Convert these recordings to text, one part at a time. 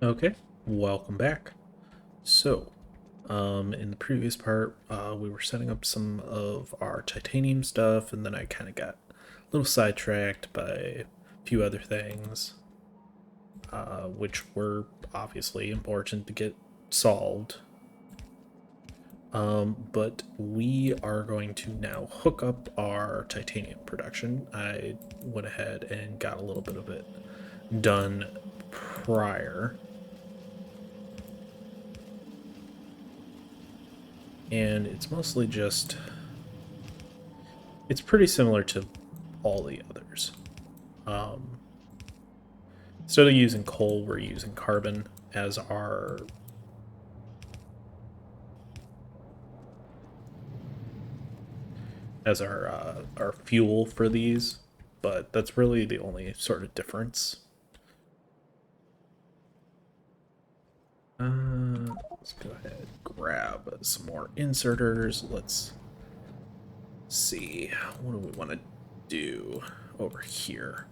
Okay, welcome back. So, in the previous part, we were setting up some of our titanium stuff, and then I kind of got a little sidetracked by a few other things, which were obviously important to get solved. But we are going to now hook up our titanium production. I went ahead and got a little bit of it done prior. And it's mostly just, it's pretty similar to all the others. Um, Instead of using coal, we're using carbon as our fuel for these, but that's really the only sort of difference. Let's go ahead and grab some more inserters. Let's see, what do we want to do over here?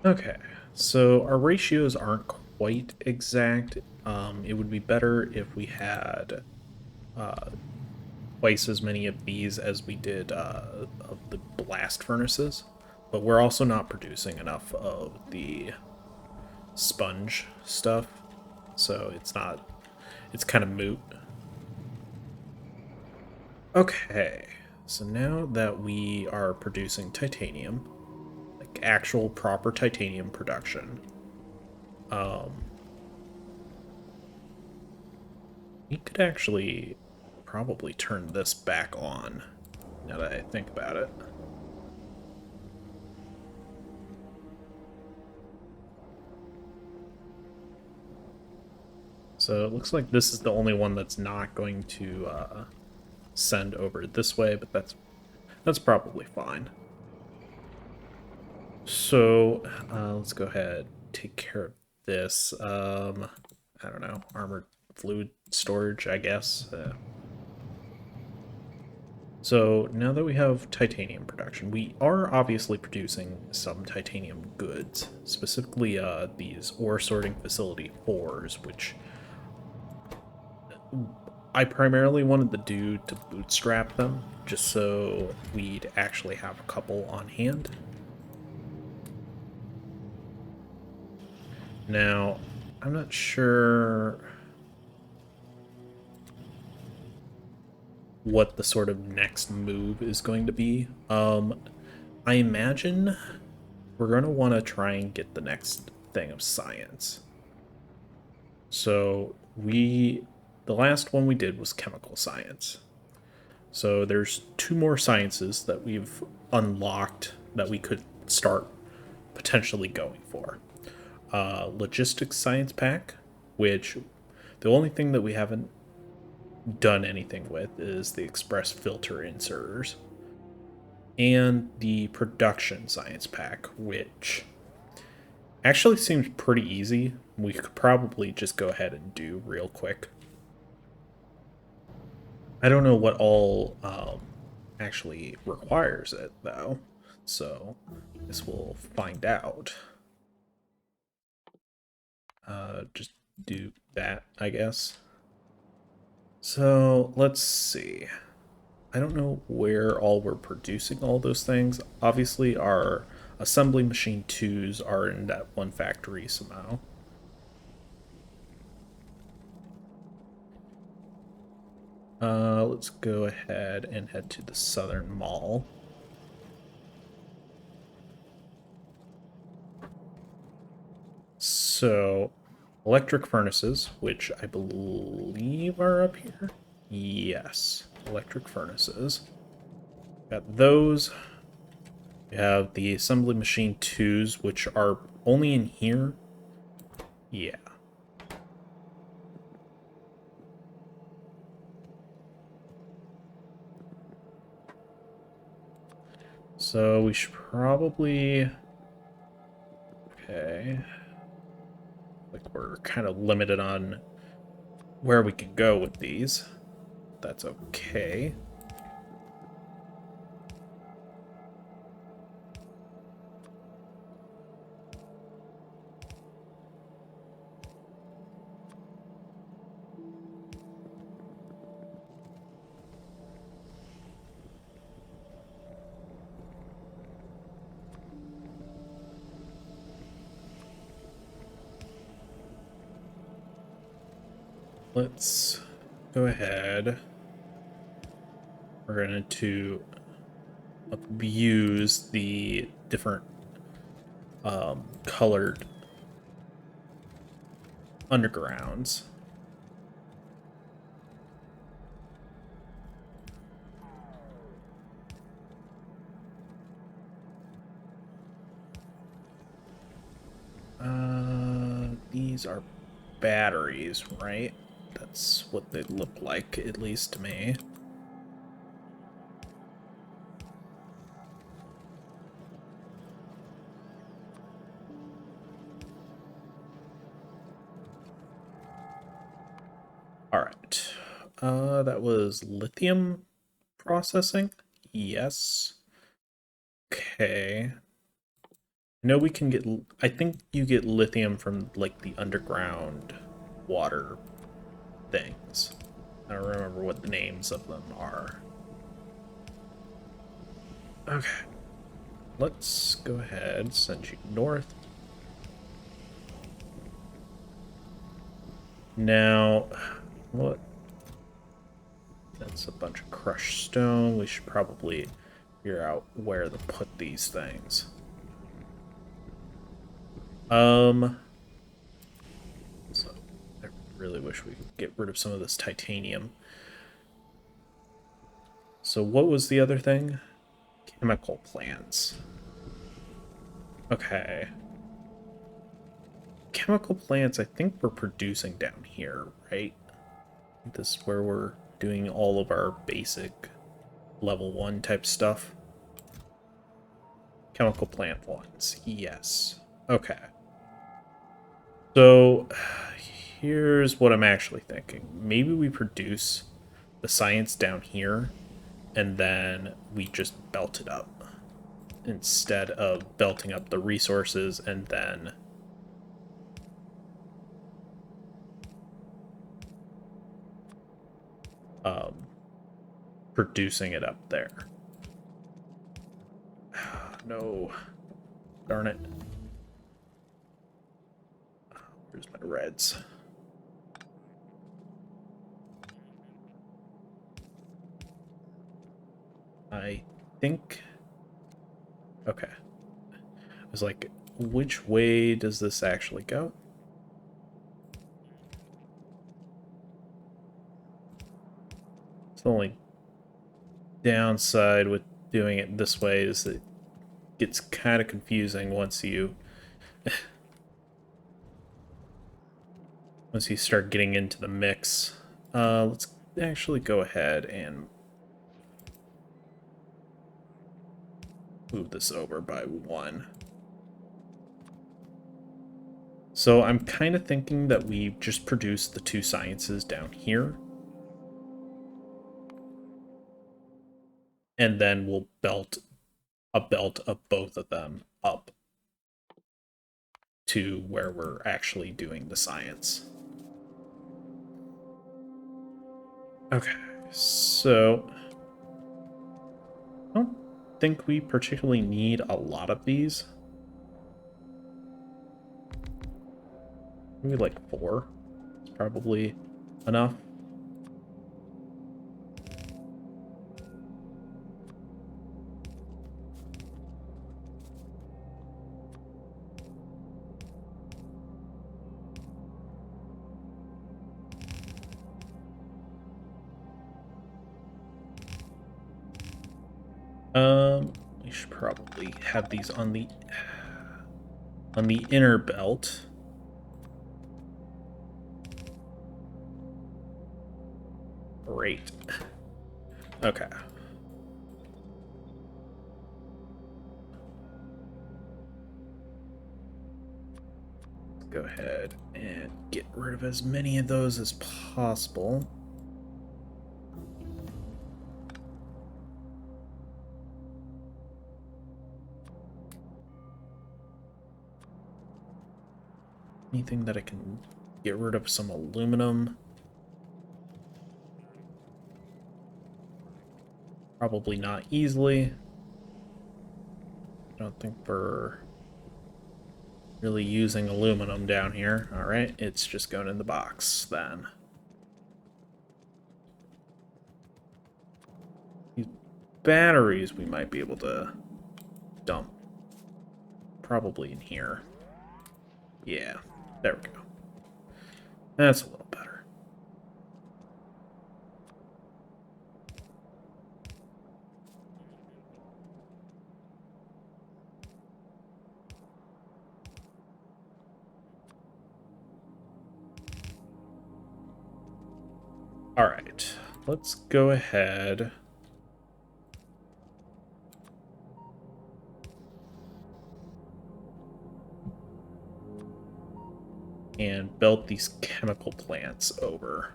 Okay, so our ratios aren't quite exact. It would be better if we had uh, twice as many of these as we did of the blast furnaces, but we're also not producing enough of the sponge stuff, so it's kind of moot. Okay, so now that we are producing titanium, like actual proper titanium production, um, we could actually probably turn this back on now that I think about it. So it looks like this is the only one that's not going to send over this way, but that's probably fine. So let's go ahead take care of this. I don't know, armored fluid storage, I guess. So now that we have titanium production, we are obviously producing some titanium goods, specifically these ore sorting facility 4s, which I primarily wanted to do to bootstrap them, just so we'd actually have a couple on hand. Now, I'm not sure what the sort of next move is going to be. I imagine we're going to want to try and get the next thing of science. So, the last one we did was chemical science. So there's two more sciences that we've unlocked that we could start potentially going for. Logistics science pack, which the only thing that we haven't done anything with is the express filter inserters, and the production science pack, which actually seems pretty easy. We could probably just go ahead and do real quick. I don't know what all actually requires it, though, so I guess we'll find out. Just do that, I guess. So let's see. I don't know where all we're producing all those things. Obviously, our assembly machine 2s are in that one factory somehow. Let's go ahead and head to the southern mall. So, electric furnaces, which I believe are up here. Yes, electric furnaces. Got those. We have the assembly machine 2s, which are only in here. Yeah. So we should probably... Okay. Like, we're kind of limited on where we can go with these. That's okay. Let's go ahead. We're going to abuse the different colored undergrounds. These are batteries, right? That's what they look like, at least to me. Alright. That was lithium processing? Yes. Okay. No, we can get... I think you get lithium from, like, the underground water things. I don't remember what the names of them are. Okay. Let's go ahead, send you north. Now, what? That's a bunch of crushed stone. We should probably figure out where to put these things. So I really wish we could get rid of some of this titanium. So what was the other thing? Chemical plants. Okay. Chemical plants, I think we're producing down here, right? This is where we're doing all of our basic level 1 type stuff. Chemical plant ones, yes. Okay. So here's what I'm actually thinking. Maybe we produce the science down here and then we just belt it up instead of belting up the resources and then producing it up there. No. Darn it. Where's my reds? I think... Okay. I was like, which way does this actually go? It's the only downside with doing it this way is that it gets kind of confusing once you once you start getting into the mix. Let's actually go ahead and move this over by 1. So I'm kind of thinking that we just produce the 2 sciences down here. And then we'll belt a belt of both of them up to where we're actually doing the science. Okay, so I don't think we particularly need a lot of these. Maybe like 4 is probably enough. We should probably have these on the inner belt. Great. Okay. go ahead and get rid of as many of those as possible. Anything that I can get rid of some aluminum. Probably not easily. I don't think we're really using aluminum down here. Alright, it's just going in the box then. These batteries we might be able to dump. Probably in here. Yeah, there we go. That's a little better. All right, let's go ahead and build these chemical plants over.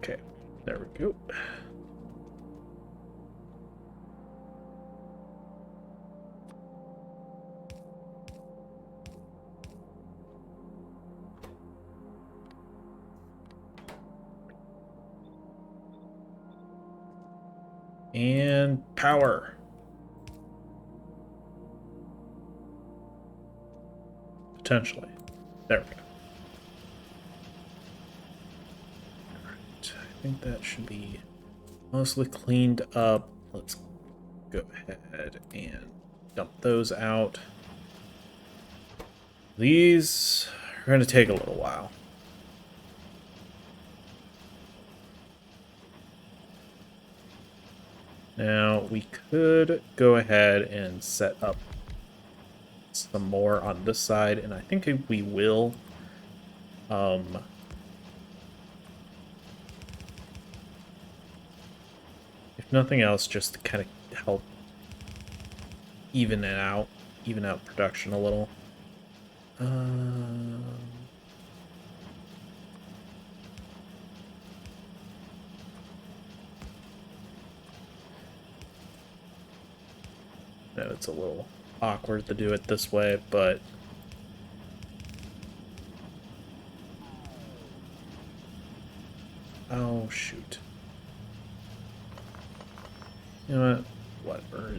Okay, there we go. And power. Potentially. There we go. Alright, I think that should be mostly cleaned up. Let's go ahead and dump those out. These are going to take a little while. Now, we could go ahead and set up some more on this side, and I think we will. If nothing else, just to kind of help even out production a little. No, it's a little awkward to do it this way, but oh shoot. You know what? Whatever.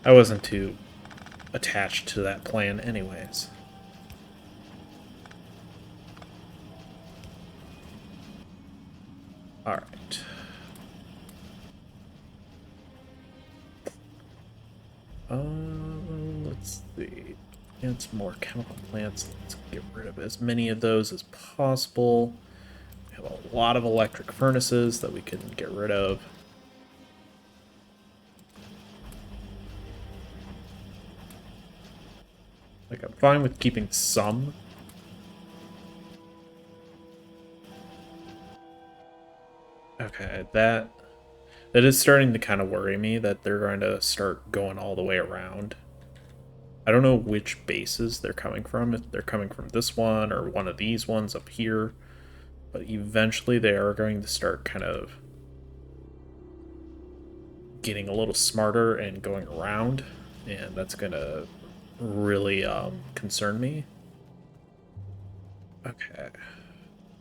I wasn't too attached to that plan anyways. Alright. Let's see. And some more chemical plants. Let's get rid of as many of those as possible. We have a lot of electric furnaces that we can get rid of. Like, I'm fine with keeping some. Okay, that is starting to kind of worry me that they're going to start going all the way around. I don't know which bases they're coming from, if they're coming from this one or one of these ones up here, but eventually they are going to start kind of getting a little smarter and going around, and that's going to really concern me. Okay,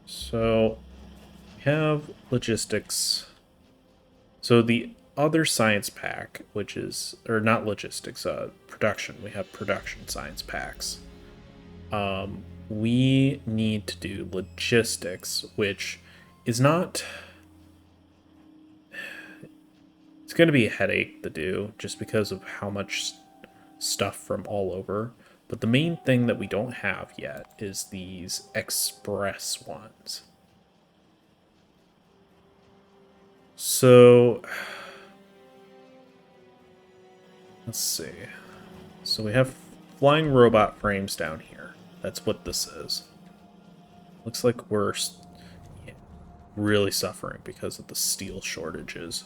so we have logistics. So the other science pack, which is, or not logistics, production. We have production science packs. We need to do logistics, which is not... It's going to be a headache to do, just because of how much stuff from all over. But the main thing that we don't have yet is these express ones. So let's see. So we have flying robot frames down here. That's what this is. Looks like we're really suffering because of the steel shortages.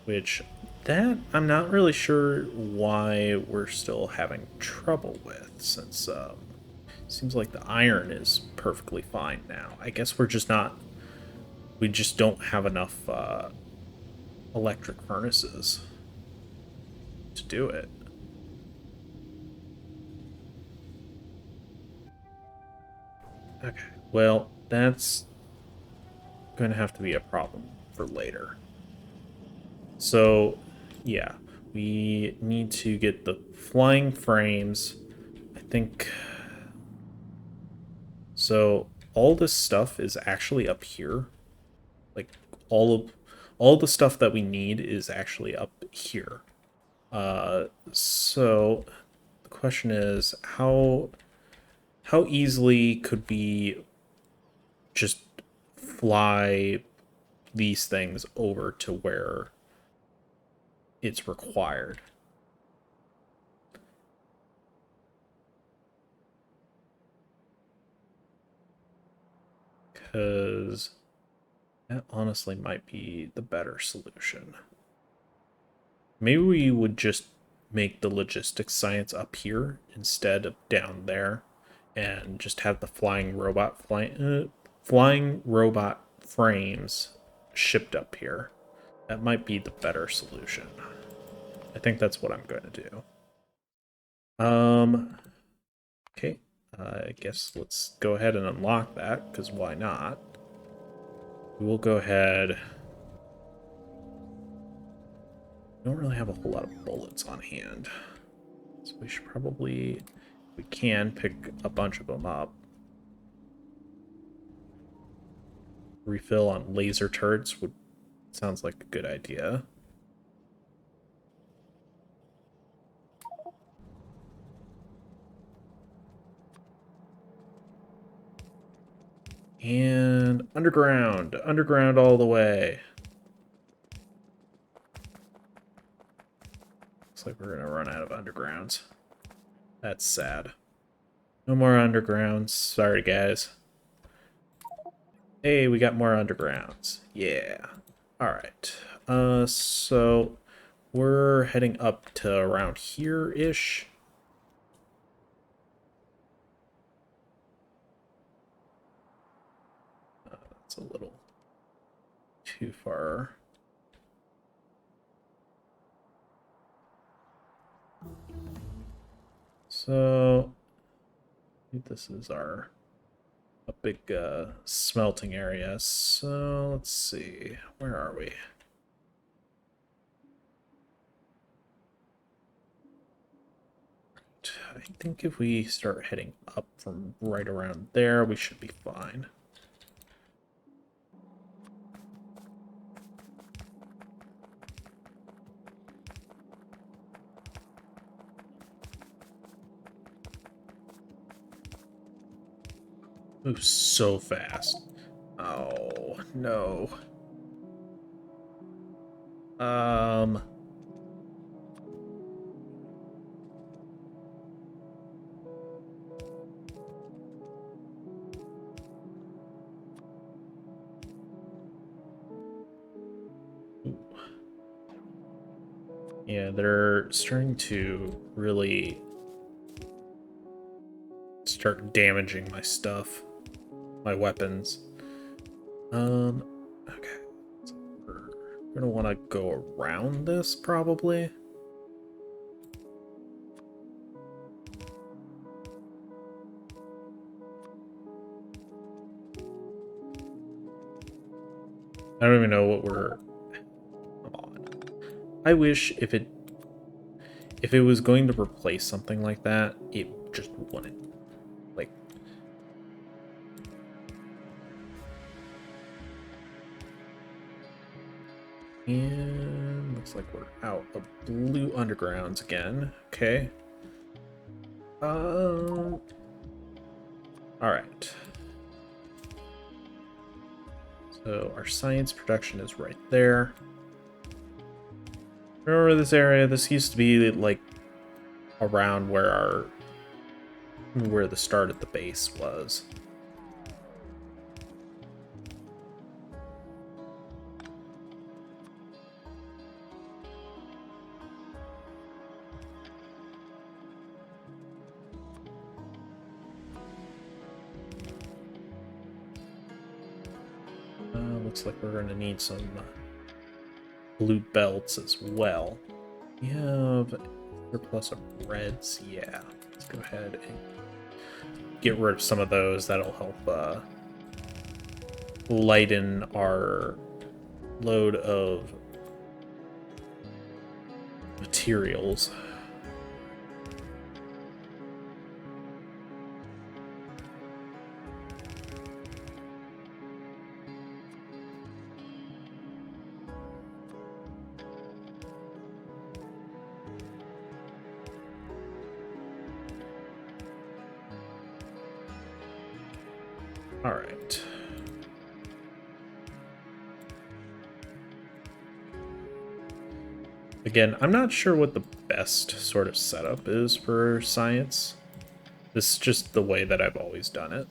Which, that I'm not really sure why we're still having trouble with, since seems like the iron is perfectly fine now. I guess we're just not, we just don't have enough electric furnaces to do it. Okay, well, that's going to have to be a problem for later. So, yeah, we need to get the flying frames. I think so. All this stuff is actually up here. Like all the stuff that we need is actually up here. So the question is how easily could we just fly these things over to where it's required? Because that honestly might be the better solution. Maybe we would just make the logistics science up here instead of down there, and just have the flying robot frames shipped up here. That might be the better solution. I think that's what I'm going to do. Okay. I guess let's go ahead and unlock that, because why not? We will go ahead. We don't really have a whole lot of bullets on hand, so we should probably, if we can, pick a bunch of them up. Refill on laser turrets would sounds like a good idea. And underground all the way. Looks like we're gonna run out of undergrounds. That's sad. No more undergrounds. Sorry, guys. Hey, we got more undergrounds. Yeah. Alright. So we're heading up to around here-ish. That's a little too far. So this is a big smelting area. So let's see, where are we? I think if we start heading up from right around there, we should be fine. Moves so fast. Oh, no. Yeah, they're starting to really start damaging my stuff, my weapons. Okay. So we're gonna want to go around this, probably. I don't even know what we're... Come on. I wish if it was going to replace something like that, it just wouldn't. Like... And looks like we're out of blue undergrounds again. Okay. Alright. So our science production is right there. Remember this area? This used to be like around where the start of the base was. Looks like we're going to need some blue belts as well. We have surplus of reds. Yeah, let's go ahead and get rid of some of those. That'll help lighten our load of materials. All right. Again, I'm not sure what the best sort of setup is for science. This is just the way that I've always done it.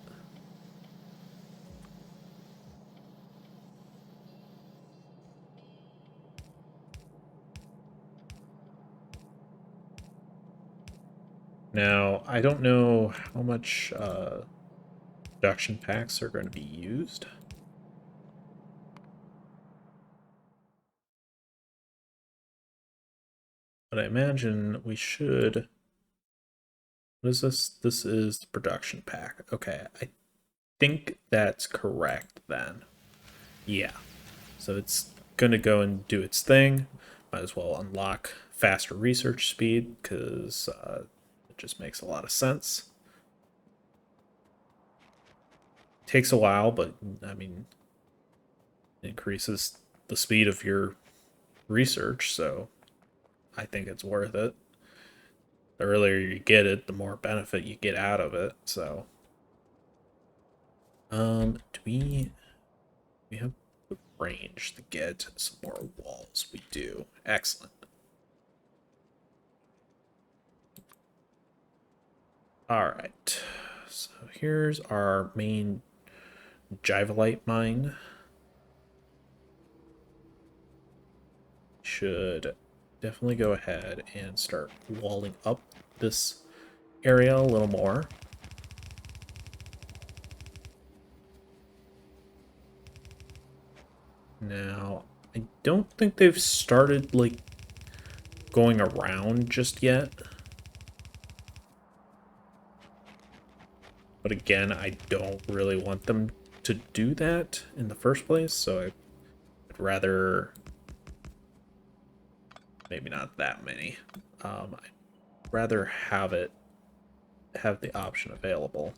Now, I don't know how much production packs are going to be used. But I imagine we should... What is this? This is the production pack. Okay, I think that's correct then. Yeah. So it's going to go and do its thing. Might as well unlock faster research speed because it just makes a lot of sense. Takes a while, but I mean, it increases the speed of your research, so I think it's worth it. The earlier you get it, the more benefit you get out of it. So, do we have the range to get some more walls? We do. Excellent. All right. So here's our main Jivalite mine. Should definitely go ahead and start walling up this area a little more. Now, I don't think they've started, like, going around just yet. But again, I don't really want them to do that in the first place, so I'd rather... Maybe not that many. I'd rather have the option available.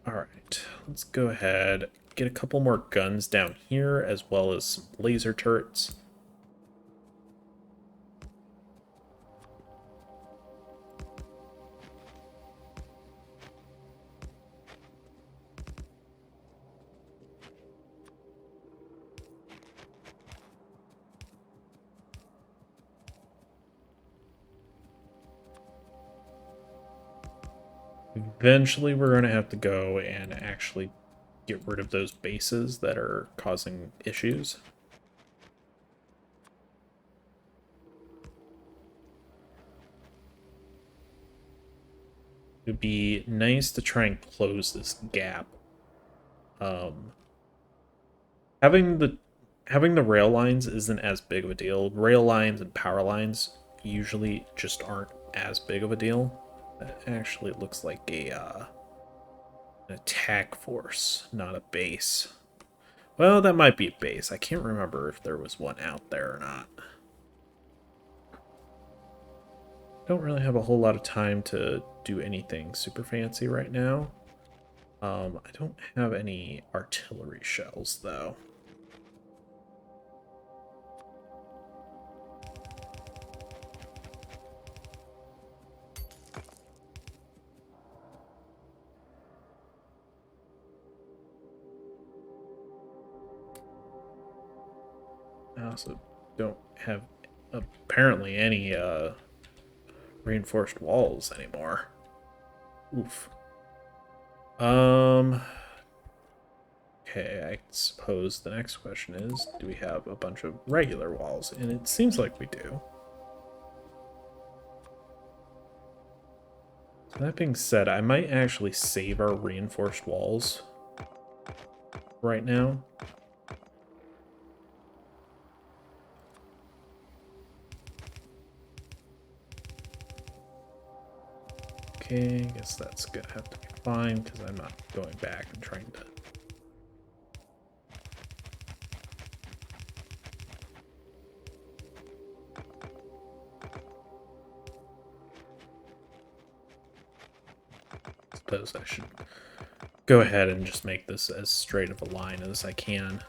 Alright, let's go ahead, get a couple more guns down here, as well as some laser turrets. Eventually, we're going to have to go and actually get rid of those bases that are causing issues. It would be nice to try and close this gap. Having the rail lines isn't as big of a deal. Rail lines and power lines usually just aren't as big of a deal. That actually looks like an attack force, not a base. Well, that might be a base. I can't remember if there was one out there or not. Don't really have a whole lot of time to do anything super fancy right now. I don't have any artillery shells, though. also don't have apparently any reinforced walls anymore. Oof. Okay, I suppose the next question is, do we have a bunch of regular walls? And it seems like we do. So that being said, I might actually save our reinforced walls right now. Okay, I guess that's gonna have to be fine because I'm not going back and trying to. Suppose I should go ahead and just make this as straight of a line as I can.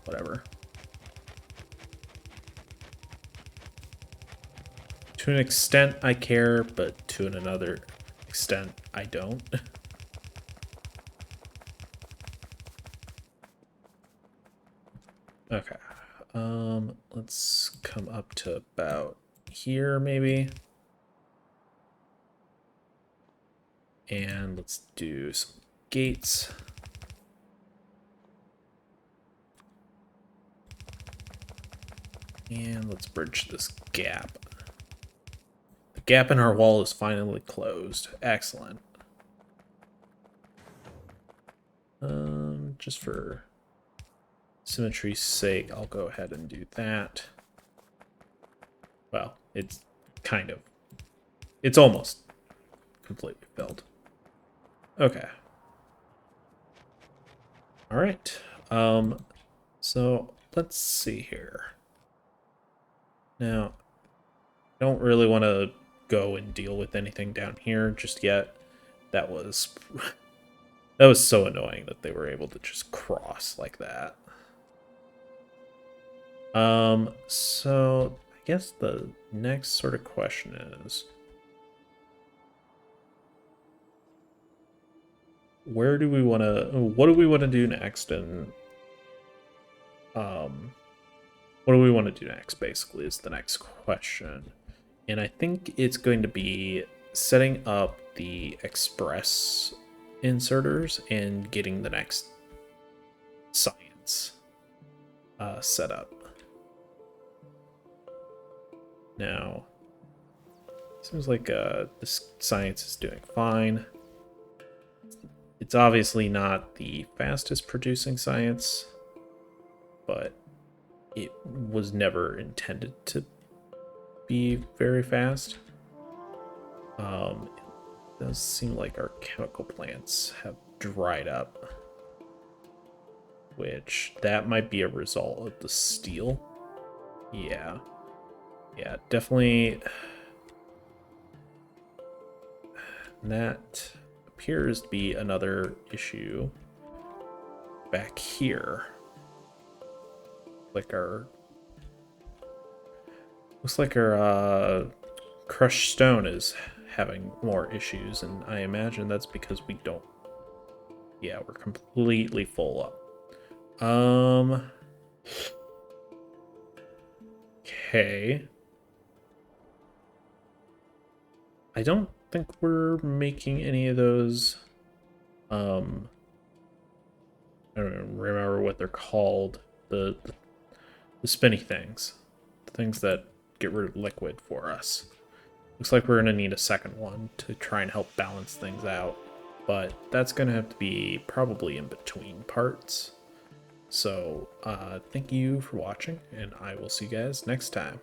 Whatever. To an extent I care, but to another extent I don't. Okay. Let's come up to about here maybe. And let's do some gates. And let's bridge this gap. The gap in our wall is finally closed. Excellent. Just for symmetry's sake, I'll go ahead and do that. Well, it's kind of. It's almost completely filled. Okay. All right. So let's see here. Now, I don't really want to go and deal with anything down here just yet. That was so annoying that they were able to just cross like that. So I guess the next sort of question is, what do we want to do next? And what do we want to do next, basically, is the next question. And I think it's going to be setting up the express inserters and getting the next science set up. Now, seems like this science is doing fine. It's obviously not the fastest producing science, but it was never intended to be very fast. It does seem like our chemical plants have dried up, which that might be a result of the steel. Yeah, definitely. That appears to be another issue back here. Looks like our crushed stone is having more issues, and I imagine that's because we don't. Yeah, we're completely full up. Okay. I don't think we're making any of those. I don't remember what they're called. The spinny things. The things that get rid of liquid for us. Looks like we're going to need a second one to try and help balance things out. But that's going to have to be probably in between parts. So, thank you for watching, and I will see you guys next time.